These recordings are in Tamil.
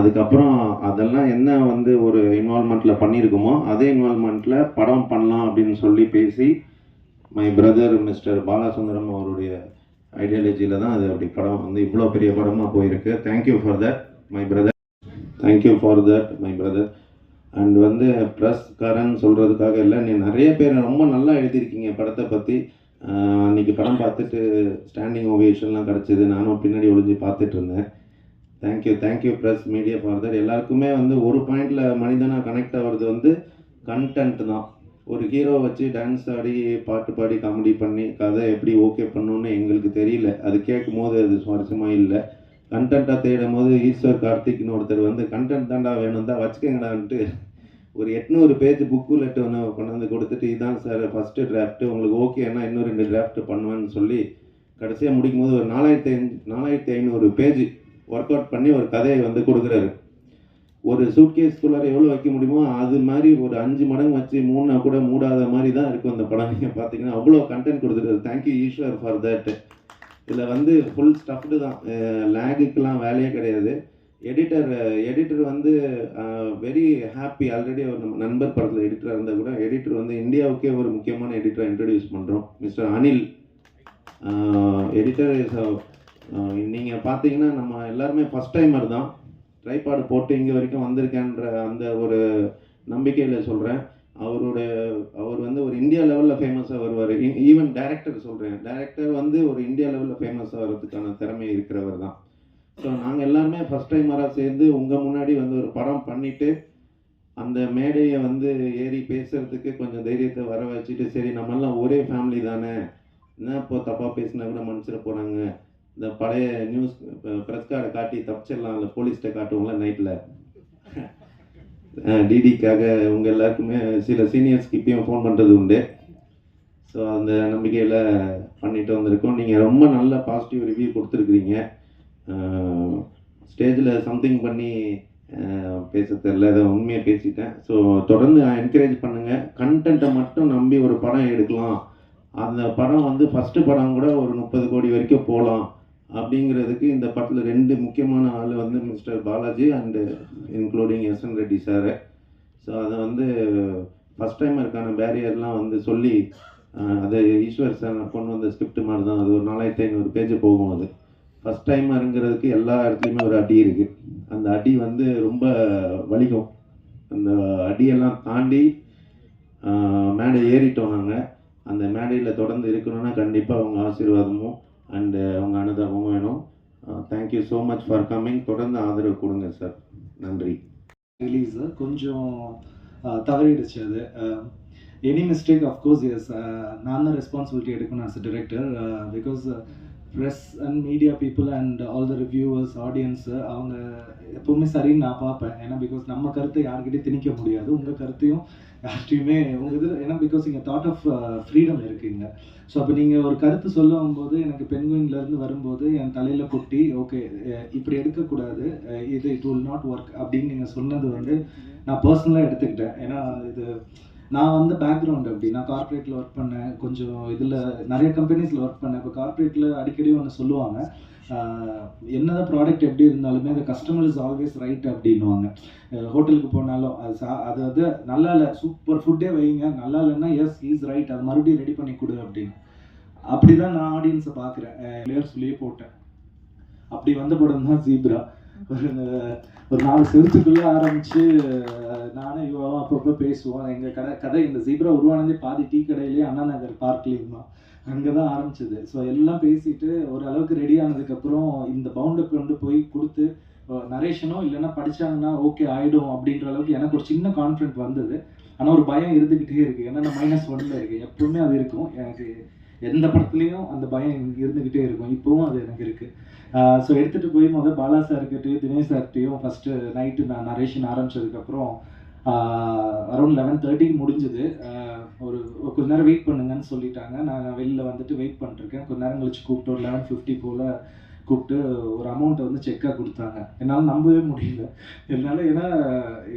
அதுக்கப்புறம் அதெல்லாம் என்ன வந்து ஒரு இன்வால்மெண்ட்டில் பண்ணியிருக்குமோ அதே இன்வால்மெண்ட்டில் படம் பண்ணலாம் அப்படின்னு சொல்லி பேசி மை பிரதர் மிஸ்டர் பாலசுந்தரம் அவருடைய ஐடியாலஜியில் தான் அது அப்படி படம் வந்து இவ்வளோ பெரிய படமாக போயிருக்கு. Thank you for that my brother, thank you for that my brother. And வந்து ப்ரெஸ்காரன் சொல்கிறதுக்காக இல்லை, நீ நிறைய பேர் ரொம்ப நல்லா எழுதியிருக்கீங்க படத்தை பற்றி. அன்றைக்கி படம் பார்த்துட்டு ஸ்டாண்டிங் ஓவேஷன்லாம் கிடச்சிது, நானும் பின்னாடி ஒளிஞ்சு பார்த்துட்டு இருந்தேன். Thank you press media for that. எல்லாருக்குமே வந்து ஒரு பாயிண்டில் மனிதனாக கனெக்ட் ஆகிறது வந்து கண்டென்ட் தான். ஒரு ஹீரோ வச்சு டான்ஸ் ஆடி பாட்டு பாடி காமெடி பண்ணி கதை எப்படி ஓகே பண்ணணுன்னு எங்களுக்கு தெரியல. அது கேட்கும் போது அது சுவாரஸ்யமாக இல்லை. கண்டென்ட்டாக தேடும் போது ஈஸ்வர் கார்த்திக்னு ஒருத்தர் வந்து கண்டென்ட் தாண்டா வேணும் தான் வச்சுக்கங்கடான்ட்டு ஒரு 800 பேஜ் புக்குலெட்டு ஒன்று கொண்டாந்து கொடுத்துட்டு இதான் சார் ஃபஸ்ட்டு டிராஃப்ட்டு, உங்களுக்கு ஓகேன்னா இன்னும் 2 டிராஃப்ட் பண்ணுவேன்னு சொல்லி கடைசியாக முடிக்கும் போது ஒரு 4500 பேஜ் ஒர்க் அவுட் பண்ணி ஒரு கதையை வந்து கொடுக்குறாரு. ஒரு சூட்கேஸ்குள்ளார எவ்வளோ வைக்க முடியுமோ அது மாதிரி ஒரு 5 மடங்கு வச்சு மூணா கூட மூடாத மாதிரி தான் இருக்கும் அந்த படம். நீங்கள் பார்த்தீங்கன்னா அவ்வளோ கண்டென்ட் கொடுத்துருக்காரு. Thank you Eswar for that. இதில் வந்து ஃபுல் ஸ்டஃப்டு தான், லேகுக்கெலாம் வேலையே கிடையாது. எடிட்டர் வந்து வெரி ஹாப்பி. ஆல்ரெடி அவர் நம்ம நண்பர் படத்தில் எடிட்டராக இருந்தால் கூட எடிட்டர் வந்து இந்தியாவுக்கே ஒரு முக்கியமான எடிட்டரை இன்ட்ரடியூஸ் பண்ணுறோம், மிஸ்டர் அனில். எடிட்டர் நீங்கள் பார்த்தீங்கன்னா நம்ம எல்லாருமே ஃபஸ்ட் டைமர் தான். ட்ரைபாடு போட்டு இங்கே வரைக்கும் வந்திருக்கேன்ற அந்த ஒரு நம்பிக்கையில் சொல்கிறேன். அவர் வந்து ஒரு இந்தியா லெவலில் ஃபேமஸாக வருவார். ஈவன் டைரக்டர் வந்து ஒரு இந்தியா லெவலில் ஃபேமஸாக வர்றதுக்கான திறமை இருக்கிறவர் தான். ஸோ நாங்கள் எல்லாருமே ஃபஸ்ட் டைமராக சேர்ந்து உங்கள் முன்னாடி வந்து ஒரு படம் பண்ணிவிட்டு அந்த மேடையை வந்து ஏறி பேசுகிறதுக்கு கொஞ்சம் தைரியத்தை வர வச்சுட்டு, சரி நம்மெல்லாம் ஒரே ஃபேமிலி தானே, என்ன இப்போ தப்பாக பேசினா கூட மன்னிச்சிட போகிறாங்க, இந்த பழைய நியூஸ் ப்ரெஸ் கார்டை காட்டி தப்பிச்சிடலாம், இல்லை போலீஸ்கிட்ட காட்டுவோம்ல நைட்டில், டிடிக்காக உங்கள் எல்லாருக்குமே சில சீனியர்ஸ்க்கு இப்பயும் ஃபோன் பண்ணுறது உண்டு. ஸோ அந்த நம்பிக்கையில் பண்ணிட்டு வந்திருக்கோம். நீங்கள் ரொம்ப நல்ல பாசிட்டிவ் ரிவ்யூ கொடுத்துருக்குறீங்க. ஸ்டேஜில் சம்திங் பண்ணி பேச தெரில, அதை உண்மையாக பேசிட்டேன். ஸோ தொடர்ந்து என்கரேஜ் பண்ணுங்கள். கண்டென்ட்டை மட்டும் நம்பி ஒரு படம் எடுக்கலாம். அந்த படம் வந்து ஃபஸ்ட்டு படம் கூட ஒரு 30 கோடி வரைக்கும் போகலாம் அப்படிங்கிறதுக்கு இந்த படத்தில் 2 முக்கியமான ஆள் வந்து mister Balaji and including SN Reddy sir. So அதை வந்து ஃபஸ்ட் டைமருக்கான பேரியர்லாம் வந்து சொல்லி அதை ஈஸ்வர் சார் கொண்டு வந்த ஸ்கிரிப்ட் மாதிரி தான். அது ஒரு 4500 பேஜ் போகும். அது ஃபஸ்ட் டைமருங்கிறதுக்கு எல்லா இடத்துலையுமே ஒரு அடி இருக்குது. அந்த அடி வந்து ரொம்ப வலிக்கும். அந்த அடியெல்லாம் தாண்டி மேடை ஏறிட்டோம் நாங்கள். அந்த மேடையில் தொடர்ந்து இருக்கணும்னா கண்டிப்பாக அவங்க ஆசீர்வாதமும் அண்டு அவங்க அனுதாபமும் வேணும். Thank you so much for coming. தொடர்ந்து ஆதரவு கொடுங்க சார். நன்றி. ரிலீஸு கொஞ்சம் தவறிடுச்சு. அது எனி மிஸ்டேக் அஃப்கோர்ஸ் எஸ், நான் தான் ரெஸ்பான்சிபிலிட்டி எடுக்கணும் as a director. Because press and media people and all the reviewers audience அவங்க எப்போவுமே சரின்னு நான் பார்ப்பேன். ஏன்னா பிகாஸ் நம்ம கருத்தை யார்கிட்டையும் திணிக்க முடியாது, உங்கள் கருத்தையும் யார்கிட்டையுமே உங்கள் இது. ஏன்னா பிகாஸ் இங்கே தாட் ஆஃப் ஃப்ரீடம் இருக்குங்க. ஸோ அப்போ நீங்கள் ஒரு கருத்து சொல்லும் போது எனக்கு பெண்குயின்லேருந்து வரும்போது என் தலையில் கொட்டி ஓகே இப்படி எடுக்கக்கூடாது, இது இட் வில் நாட் ஒர்க் அப்படின்னு நீங்கள் சொன்னது வந்து நான் பர்சனலாக எடுத்துக்கிட்டேன். ஏன்னா இது நான் வந்து பேக்ரவுண்ட் அப்படி, நான் கார்ப்பரேட்டில் ஒர்க் பண்ணேன், கொஞ்சம் இதில் நிறைய கம்பெனிஸில் ஒர்க் பண்ணேன். இப்போ கார்ப்பரேட்டில் அடிக்கடி ஒன்று சொல்லுவாங்க, என்னதான் ப்ராடக்ட் எப்படி இருந்தாலுமே அந்த கஸ்டமர் இஸ் ஆல்வேஸ் ரைட் அப்படின்வாங்க. ஹோட்டலுக்கு போனாலும் அது அது நல்லா இல்லை, சூப்பர் ஃபுட்டே வைங்க, நல்லா இல்லைன்னா எஸ் இஸ் ரைட், அது மறுபடியும் ரெடி பண்ணி கொடு அப்படின்னு. அப்படி தான் நான் ஆடியன்ஸை பார்க்குறேன். பிளேயர் சொல்லியே போட்டேன். அப்படி வந்த படம் தான் ஜீப்ரா. ஒரு 4 செவத்துக்குள்ளே ஆரம்பித்து நானும் இவாவும் அப்பப்போ பேசுவோம். எங்கள் கதை இந்த ஜீப்ரா உருவானதே பாதி டீ கடையிலேயே அண்ணா நகர் பார்க்லேயும் தான், அங்கே தான் ஆரம்பிச்சது. ஸோ எல்லாம் பேசிட்டு ஓரளவுக்கு ரெடி ஆனதுக்கப்புறம் இந்த பவுண்டை கொண்டு போய் கொடுத்து நரேஷனோ இல்லைன்னா படித்தாங்கன்னா ஓகே ஆகிடும் அப்படின்ற அளவுக்கு எனக்கு ஒரு சின்ன கான்ஃபிடென்ட் வந்தது. ஆனால் ஒரு பயம் இருந்துக்கிட்டே இருக்குது. ஏன்னா நான் -1 இருக்குது, எப்பவுமே அது இருக்கும் எனக்கு. எந்த படத்துலையும் அந்த பயம் இருந்துக்கிட்டே இருக்கும், இப்போவும் அது எனக்கு இருக்குது. ஸோ எடுத்துகிட்டு போய் பாலா சார்கிட்டையும் தினேஷ் சார்கிட்டையும் ஃபஸ்ட்டு நைட்டு நான் நரேஷன் ஆரம்பித்ததுக்கப்புறம் அரௌண்ட் 11:30 முடிஞ்சுது. கொஞ்ச நேரம் வெயிட் பண்ணுங்கன்னு சொல்லிட்டாங்க. நான் வெளியில் வந்துட்டு வெயிட் பண்ணிருக்கேன். கொஞ்ச நேரம் கழிச்சு கூப்பிட்டு ஒரு 11:50 போல் கூப்பிட்டு ஒரு அமௌண்ட்டை வந்து செக்காக கொடுத்தாங்க. என்னால் நம்பவே முடியல. ஏன்னா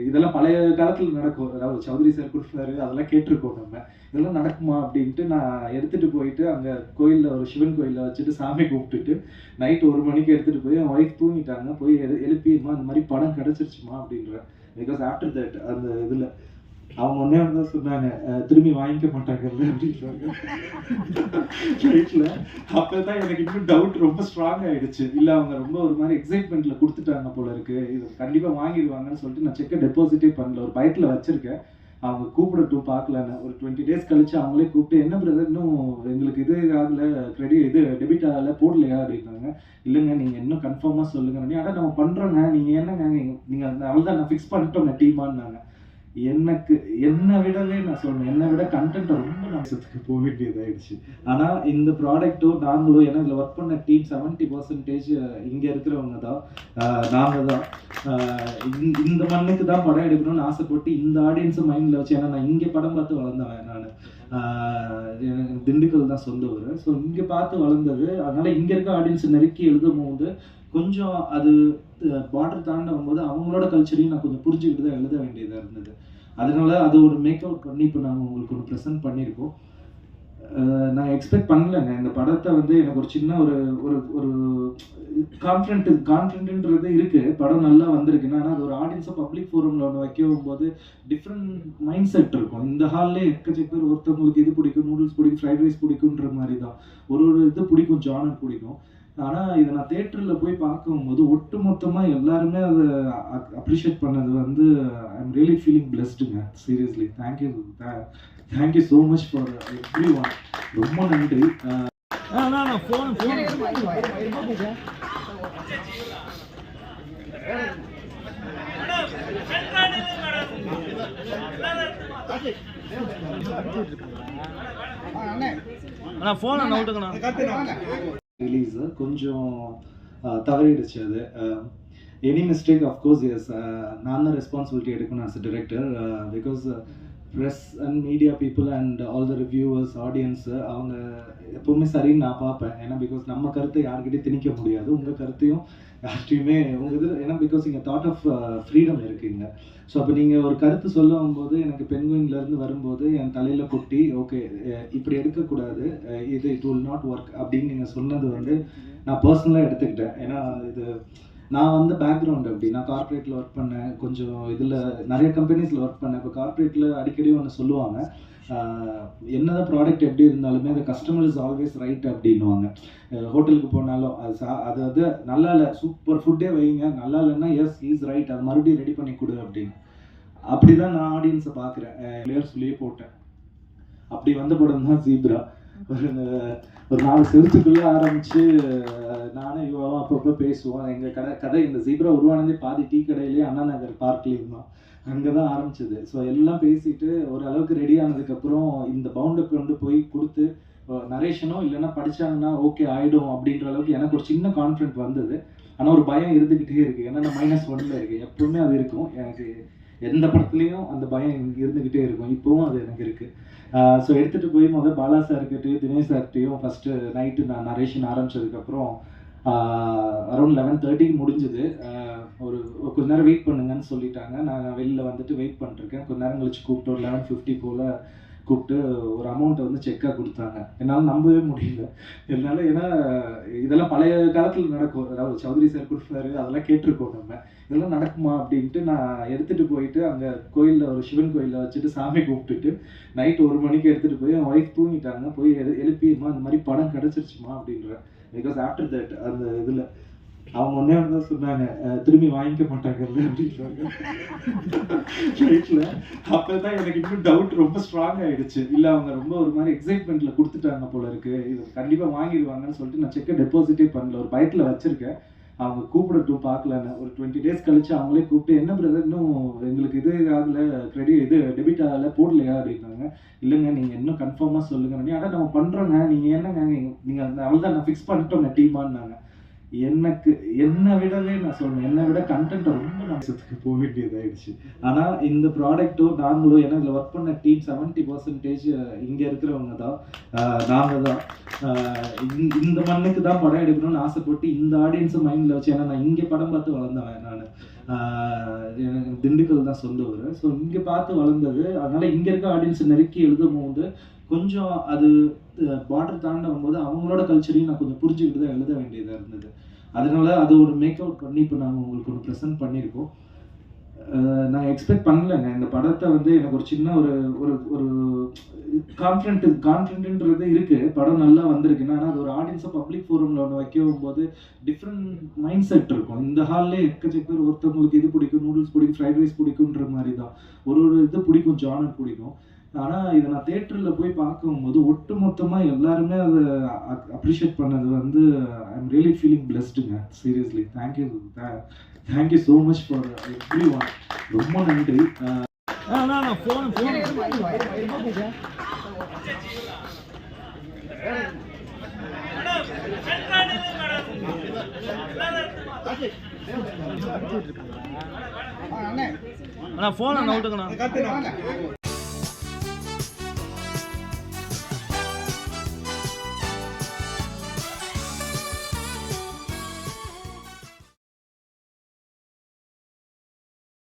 இதெல்லாம் பழைய காலத்தில் நடக்கும். அதாவது சௌத்ரி சார் கொடுப்பாரு, அதெல்லாம் கேட்டிருக்கோம் நம்ம. இதெல்லாம் நடக்குமா அப்படின்ட்டு நான் எடுத்துகிட்டு போயிட்டு அங்கே கோயிலில் ஒரு சிவன் கோயிலில் வச்சுட்டு சாமி கும்பிட்டுட்டு நைட்டு 1 மணிக்கு எடுத்துகிட்டு போய் என் ஒய்ஃப் தூங்கிட்டாங்க. போய் எழுப்பிமா இந்த மாதிரி படம் கிடச்சிருச்சுமா அப்படின்ற. பிகாஸ் ஆஃப்டர் தட் அந்த இதில் அவங்க ஒன்றே வந்து தான் சொன்னாங்க, திரும்பி வாங்கிக்க மாட்டாங்கல்ல அப்படின்றாங்க ஃப்ளைட்டில். அப்போ தான் எனக்கு இன்னும் டவுட் ரொம்ப ஸ்ட்ராங் ஆகிடுச்சு. இல்லை அவங்க ரொம்ப ஒரு மாதிரி எக்ஸைட்மெண்ட்டில் கொடுத்துட்டாங்க போல இருக்குது, இது கண்டிப்பாக வாங்கிடுவாங்கன்னு சொல்லிட்டு நான் செக்கை டெபாசிட்டே பண்ணல. ஒரு பயத்தில் வச்சுருக்கேன். அவங்க கூப்பிடட்டும் பார்க்கலான்னு. ஒரு 20 days கழிச்சு அவங்களே கூப்பிட்டு, என்ன பிரதர் இன்னும் எங்களுக்கு இது ஆகலை, டெபிட் ஆகலை, போடலையா அப்படின்னாங்க. இல்லைங்க நீங்கள் இன்னும் கன்ஃபார்மாக சொல்லுங்க. ஆனால் நம்ம பண்ணுறோங்க, நீங்கள் என்னங்க நீங்கள் அந்த அவள் தான் நான் ஃபிக்ஸ் பண்ணிட்டோங்க டீமான்னாங்க. எனக்கு என்னை விடவே நான் சொன்னேன், என்னை விட கண்டென்ட்டை ரொம்ப நாசத்துக்கு போக வேண்டியதாகிடுச்சு. ஆனால் இந்த ப்ராடக்ட்டும் நாங்களும், ஏன்னா இதில் ஒர்க் பண்ண டீம் 70% இங்கே இருக்கிறவங்க தான், நாங்கள் தான். இந்த மண்ணுக்கு தான் படம் எடுக்கணும்னு ஆசைப்பட்டு இந்த ஆடியன்ஸை மைண்டில் வச்சு, ஏன்னா நான் இங்கே படம் பார்த்து வளர்ந்தவன். நான் திண்டுக்கல் தான் சொந்த ஊர். ஸோ இங்கே பார்த்து வளர்ந்தது. அதனால் இங்கே இருக்க ஆடியன்ஸை நெருக்கி எழுதும் போது கொஞ்சம் அது பார்டர் தாண்ட வரும்போது அவங்களோட கல்ச்சரையும் நான் கொஞ்சம் புரிஞ்சுக்கிட்டு தான் எழுத வேண்டியதாக இருந்தது. அதனால அது ஒரு மேக் அவுட் பண்ணி இப்போ நாங்கள் உங்களுக்கு ஒன்று ப்ரெசென்ட் பண்ணியிருக்கோம். நான் எக்ஸ்பெக்ட் பண்ணலைங்க இந்த படத்தை வந்து. எனக்கு ஒரு சின்ன ஒரு ஒரு ஒரு கான்ஃபிடென்ட்ன்றது இருக்குது, படம் நல்லா வந்திருக்குன்னா. ஆனால் அது ஒரு ஆடியன்ஸை பப்ளிக் ஃபோரமில் ஒன்று வைக்கும் போது டிஃப்ரெண்ட் மைண்ட் செட் இருக்கும். இந்த ஹால்லே எக்கச்சக்க பேர், ஒருத்தவங்களுக்கு இது பிடிக்கும், நூடுல்ஸ் பிடிக்கும், ஃப்ரைட் ரைஸ் பிடிக்குன்ற மாதிரி தான் ஒரு இது பிடிக்கும், ஜானர் பிடிக்கும். ஆனால் இதை நான் தேட்டரில் போய் பார்க்கும்போது ஒட்டு மொத்தமாக எல்லாருமே அதை அப்ரிஷியேட் பண்ணது வந்து ஐ எம் ரியலி ஃபீலிங் பிளெஸ்டுங்க. Seriously thank you so much for everyone. ரொம்ப நன்றி. ரிலீஸ் கொஞ்சம் தவறிடுச்சு. அது எனி மிஸ்டேக் அஃப்கோர்ஸ் எஸ், நான் தான் ரெஸ்பான்சிபிலிட்டி எடுக்கணும் as a director. Because press and media people and all the reviewers, audience அவங்க எப்போவுமே சரின்னு நான் பார்ப்பேன். ஏன்னா பிகாஸ் நம்ம கருத்தை யார்கிட்டையும் திணிக்க முடியாது, உங்கள் கருத்தையும் யார்கிட்டையுமே உங்கள் இது. ஏன்னா பிகாஸ் இங்கே தாட் ஆஃப் ஃப்ரீடம் இருக்குங்க. ஸோ அப்போ நீங்கள் ஒரு கருத்து சொல்லும் போது எனக்கு பெண்குயின்லேருந்து வரும்போது என் தலையில் கொட்டி, ஓகே இப்படி எடுக்கக்கூடாது, இட் வில் நாட் ஒர்க் அப்படின்னு நீங்கள் சொன்னது வந்து நான் பர்சனலாக எடுத்துக்கிட்டேன். ஏன்னா இது நான் வந்து பேக்ரவுண்ட் அப்படி, நான் கார்ப்பரேட்டில் ஒர்க் பண்ணேன், கொஞ்சம் இதில் நிறைய கம்பெனிஸில் ஒர்க் பண்ணேன். இப்போ கார்ப்பரேட்டில் அடிக்கடி ஒன்று சொல்லுவாங்க, என்னதான் ப்ராடக்ட் எப்படி இருந்தாலுமே அந்த கஸ்டமர் இஸ் ஆல்வேஸ் ரைட் அப்படின்வாங்க. ஹோட்டலுக்கு போனாலும் அது அது நல்லா இல்லை, சூப்பர் ஃபுட்டே வைங்க, நல்லா இல்லைன்னா எஸ் இஸ் ரைட், அது மறுபடியும் ரெடி பண்ணி கொடு அப்படின்னு. அப்படி தான் நான் ஆடியன்ஸை பார்க்குறேன். பிளேயர் சொல்லியே போட்டேன். அப்படி வந்த படம் தான் ஜீப்ரா. ஒரு 4 செவத்துக்குள்ளே ஆரம்பித்து நானும் இவாவும் அப்பப்போ பேசுவோம். எங்கள் கதை இந்த ஜீப்ரா உருவானதே பாதி டீ கடையிலேயே அண்ணா நகர் பார்க்லேயும் தான், அங்கே தான் ஆரம்பிச்சது. ஸோ எல்லாம் பேசிட்டு ஓரளவுக்கு ரெடி ஆனதுக்கப்புறம் இந்த பவுண்டை கொண்டு போய் கொடுத்து நரேஷனோ இல்லைன்னா படித்தாங்கன்னா ஓகே ஆகிடும் அப்படின்ற அளவுக்கு எனக்கு ஒரு சின்ன கான்ஃபிடென்ட் வந்தது. ஆனால் ஒரு பயம் இருந்துக்கிட்டே இருக்குது. ஏன்னா நான் -1 இருக்குது, எப்போவுமே அது இருக்கும் எனக்கு. எந்த படத்துலையும் அந்த பயம் இருந்துக்கிட்டே இருக்கும், இப்போவும் அது எனக்கு இருக்குது. ஸோ எடுத்துகிட்டு போய் பாலா சார்கிட்டையும் தினேஷ் சார்கிட்டையும் ஃபஸ்ட்டு நைட்டு நான் நரேஷன் ஆரம்பித்ததுக்கப்புறம் அரௌண்ட் 11:30 முடிஞ்சுது. ஒரு கொஞ்ச நேரம் வெயிட் பண்ணுங்கன்னு சொல்லிட்டாங்க. நான் வெளியில் வந்துட்டு வெயிட் பண்ணிருக்கேன். கொஞ்ச நேரம் கழிச்சு கூப்பிட்டு ஒரு 11:50 போல் கூப்பிட்டு ஒரு அமௌண்ட்டை வந்து செக்காக கொடுத்தாங்க. என்னால் நம்பவே முடியல. ஏன்னா இதெல்லாம் பழைய காலத்தில் நடக்கும். அதாவது சௌத்ரி சார் கொடுப்பாரு, அதெல்லாம் கேட்டிருக்கோம் நம்ம. இதெல்லாம் நடக்குமா அப்படின்ட்டு நான் எடுத்துகிட்டு போயிட்டு அங்கே கோயிலில் ஒரு சிவன் கோயிலில் வச்சுட்டு சாமி கும்பிட்டுட்டு நைட்டு 1 மணிக்கு எடுத்துகிட்டு போய் என் ஒய்ஃப் தூங்கிட்டாங்க. போய் எழுப்பிமா இந்த மாதிரி படம் கிடச்சிருச்சுமா அப்படின்ற. பிகாஸ் ஆஃப்டர் தட் அந்த இதில் அவங்க ஒன்றே தான் சொன்னாங்க, திரும்பி வாங்கிக்க மாட்டாங்கல்ல அப்படின்றாங்க ஃப்ளைட்டில். அப்போ தான் எனக்கு இன்னும் டவுட் ரொம்ப ஸ்ட்ராங் ஆகிடுச்சு. இல்லை அவங்க ரொம்ப ஒரு மாதிரி எக்ஸைட்மெண்ட்டில் கொடுத்துட்டாங்க போல இருக்குது, இது கண்டிப்பாக வாங்கிடுவாங்கன்னு சொல்லிட்டு நான் செக்கை டெபாசிட்டே பண்ணல. ஒரு பயத்தில் வச்சுருக்கேன். அவங்க கூப்பிடட்டும் பார்க்கலான்னு. ஒரு 20 days கழிச்சு அவங்களே கூப்பிட்டு, என்ன பிரதர் இன்னும் எங்களுக்கு இது ஆகலை, டெபிட் ஆகலை, போடலையா அப்படின்னாங்க. இல்லைங்க நீங்கள் இன்னும் கன்ஃபார்மாக சொல்லுங்க. ஆனால் நம்ம பண்ணுறோங்க, நீங்கள் என்னங்க நீங்கள் அவள் தான் நான் ஃபிக்ஸ் பண்ணிட்டோங்க டீமான்னாங்க. என்னை விடவே நான் சொல்றேன், என்னை விட கண்டென்ட்டை ரொம்ப நாசத்துக்கு போக வேண்டியதாயிடுச்சு. ஆனால் இந்த ப்ராடக்ட்டோ நாங்களோ, ஏன்னா இதில் ஒர்க் பண்ண டீம் 70% இங்கே இருக்கிறவங்க தான், நாங்கள் தான். இந்த மண்ணுக்கு தான் படம் எடுக்கணும்னு ஆசைப்பட்டு இந்த ஆடியன்ஸை மைண்டில் வச்சு, ஏன்னா நான் இங்கே படம் பார்த்து வளர்ந்தவன். நான் எனக்கு திண்டுக்கல் தான் சொந்த ஊர். ஸோ இங்கே பார்த்து வளர்ந்தது. அதனால் இங்கே இருக்க ஆடியன்ஸை நெருக்கி எழுதும் போது கொஞ்சம் அது பார்டர் தாண்ட வரும்போது அவங்களோட கல்ச்சரையும் நான் கொஞ்சம் புரிஞ்சுக்கிட்டு தான் எழுத வேண்டியதாக இருந்தது. அதனால அது ஒரு மேக் அவுட் பண்ணி இப்போ நாங்கள் உங்களுக்கு ஒன்று ப்ரெசென்ட் பண்ணியிருக்கோம். நான் எக்ஸ்பெக்ட் பண்ணலைங்க இந்த படத்தை வந்து. எனக்கு ஒரு சின்ன ஒரு ஒரு ஒரு கான்ஃபிடென்ட்ன்றது இருக்குது, படம் நல்லா வந்திருக்குன்னா. ஆனால் அது ஒரு ஆடியன்ஸை பப்ளிக் ஃபோரமில் ஒன்று வைக்கும் போது டிஃப்ரெண்ட் மைண்ட் செட் இருக்கும். இந்த ஹால்லே எக்கச்சக்க பேர், ஒருத்தவங்களுக்கு இது பிடிக்கும், நூடுல்ஸ் பிடிக்கும், ஃப்ரைட் ரைஸ் பிடிக்குன்ற மாதிரி தான் ஒரு இது பிடிக்கும், ஜானர் பிடிக்கும். ஆனால் இதை நான் தேட்டரில் போய் பார்க்கும்போது ஒட்டு மொத்தமாக எல்லாருமே அதை அப்ரிஷியேட் பண்ணது வந்து ஐ எம் ரியலி ஃபீலிங் பிளெஸ்டுங்க. Seriously thank you so much for everyone. ரொம்ப நன்றி. ஃபோன் அண்ணா விட்டுங்கண்ணா.